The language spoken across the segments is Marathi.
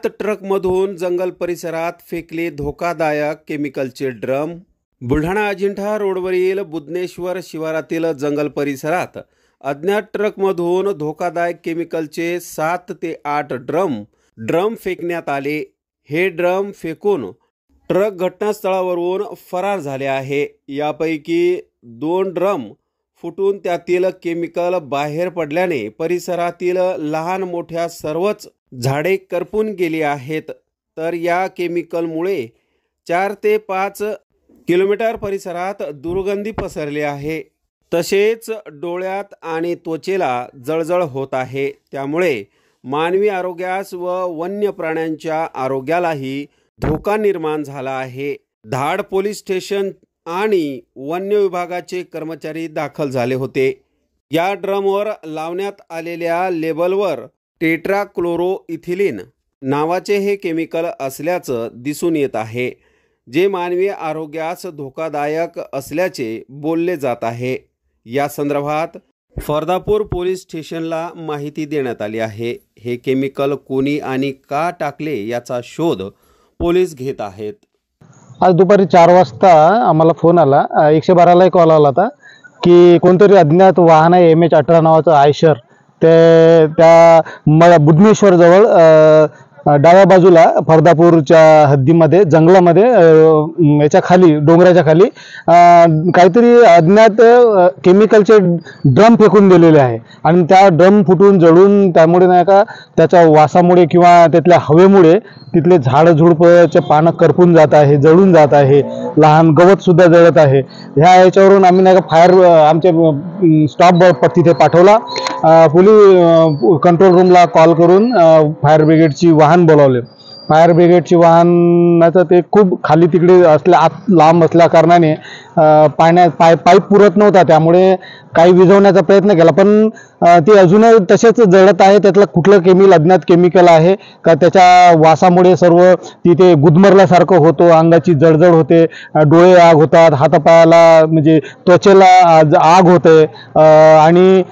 ट्रकमधून जंगल परिसरात फेकले धोकादायक केमिकलचे ड्रम। बुलढाणा अजिंठा रोडवरील बुधनेश्वर शिवारातील जंगल परिसरात अज्ञात ट्रकमधून धोकादायक केमिकलचे 7 ते 8 ड्रम फेकण्यात आले। हे ड्रम फेकून ट्रक घटनास्थळावरून फरार झाले आहे। यापैकी 2 ड्रम फुटून त्यातील केमिकल बाहेर पडल्याने परिसरातील लहान मोठ्या सर्वच झाडे करपून गेली आहेत। तर या केमिकलमुळे 4 ते 5 किलोमीटर परिसरात दुर्गंधी पसरली आहे। तसेच डोळ्यात आणि त्वचेला जळजळ होत आहे। त्यामुळे मानवी आरोग्यास व वन्य प्राण्यांच्या आरोग्यालाही धोका निर्माण झाला आहे। धाड पोलीस स्टेशन आणि वन्य विभागाचे कर्मचारी दाखल झाले होते। या ड्रमवर लावण्यात आलेल्या लेबलवर टेट्राक्लोरोइथिलीन नावाचे हे केमिकल असल्याचं दिसून येत आहे, जे मानवी आरोग्यास धोकादायक असल्याचे बोलले जात आहे। या संदर्भात फरदापूर पोलीस स्टेशनला माहिती देण्यात आली आहे। हे केमिकल कोणी आणि का टाकले याचा शोध पोलीस घेत आहेत। आज दुपारी 4 वाजता आम्हाला फोन आला, 112ला कॉल आला होता की कोणतरी अज्ञात वाहन आहे MH18 नावाचं आयशर त्या बुधनेश्वर जवळ डाव्या बाजूला फरदापूरच्या हद्दीमध्ये जंगलामध्ये याच्या खाली डोंगराच्या खाली काहीतरी अज्ञात केमिकलचे ड्रम फेकून दिलेले आहे आणि त्या ड्रम फुटून जळून त्यामुळे नाही का त्याच्या वासामुळे किंवा त्यातल्या हवेमुळे तिथले झाड झुडपचे पानं करपून जात आहे, जळून जात आहे, लहान गवत सुद्धा जळत आहे। ह्या याच्यावरून आम्ही नाही का फायर आमचे स्टॉप तिथे पाठवला। पोलीस कंट्रोल रूमला कॉल करून फायर ब्रिगेडची वाहन बोलावले। फायर ब्रिगेडची वाहनाचं ते खूप खाली तिकडे लांब असल्या कारणाने पाईप पुरत नव्हता, त्यामुळे काही विझवण्याचा प्रयत्न केला, पण ते अजूनही तसेच जळत आहे। त्यातलं कुठलं अज्ञात केमिकल आहे का त्याच्या वासामुळे सर्व तिथे गुदमरल्यासारखं होतं, अंगाची जळजळ होते, डोळे आग होतात, हातापायाला म्हणजे त्वचेला आग होते आणि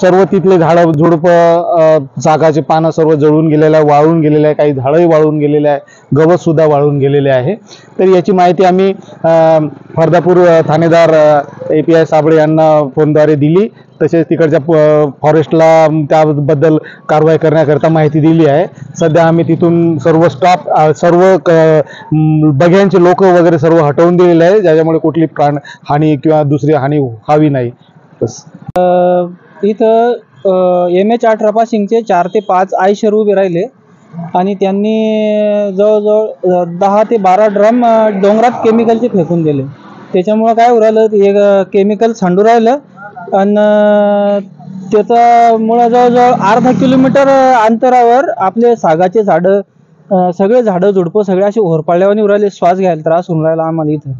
सर्व तिथले झाडं झुडपं चाकाचे पानं सर्व जळून गेलेलं आहे, वाळून गेलेलं आहे, काही झाडंही वाळून गेलेले आहे, गवत सुद्धा वाळून गेलेले आहे। तर याची माहिती आम्ही फरदापूर थानेदार API साबळे यांना फोनद्वारे दिली। तसेच तिकडच्या फॉरेस्टला त्याबद्दल कारवाई करण्याकरता माहिती दिली आहे। सध्या आम्ही तिथून सर्व स्टाफ सर्व बघ्यांचे लोक वगैरे सर्व हटवून दिलेले आहे, ज्याच्यामुळे कुठली प्राणहानी किंवा दुसरी हानी व्हावी नाही। बस इथं MH18 पासिंगचे 4 ते 5 आयशर उभे राहिले आणि त्यांनी जवळजवळ 10 ते 12 ड्रम डोंगरात केमिकलचे फेकून दिले। त्याच्यामुळं काय होऊ राहिलं, हे केमिकल सांडू राहिलं आणि त्याच्यामुळं जवळजवळ अर्धा किलोमीटर अंतरावर आपले सागाचे झाडं सगळे झाडं झुडपं सगळे असे होरपाळल्यावानी राहिले। श्वास घ्यायला त्रास होऊन राहिला आम्हाला। इथं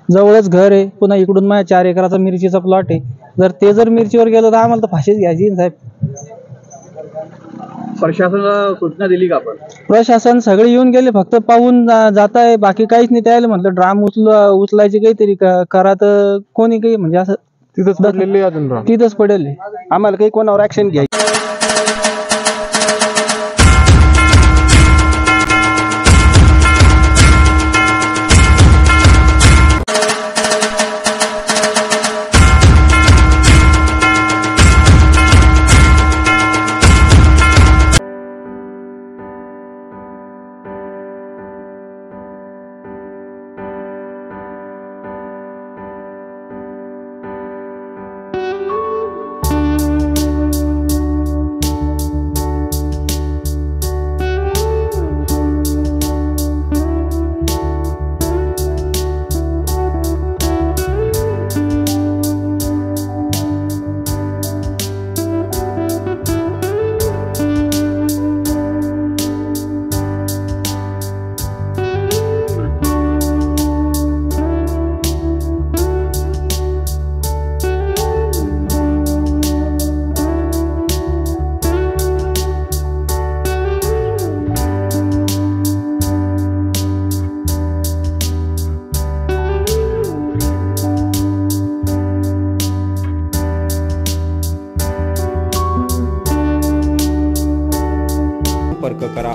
जवळच घर आहे, पुन्हा इकडून माझ्या 4 एकराचा मिरचीचा प्लॉट आहे। जर मिरचीवर गेलं तर आम्हाला तर फाशीच घ्यायची साहेब। प्रशासनाला सूचना दिली का आपण? प्रशासन सगळे येऊन गेले, फक्त पाहून जात आहे, बाकी काहीच नाही। त्याला म्हटलं ड्राम उचलायचे काहीतरी करा, तर कोणी काही म्हणजे असं तिथंच पडेल। आम्हाला काही कोणावर ऍक्शन घ्यायची संपर्क करा।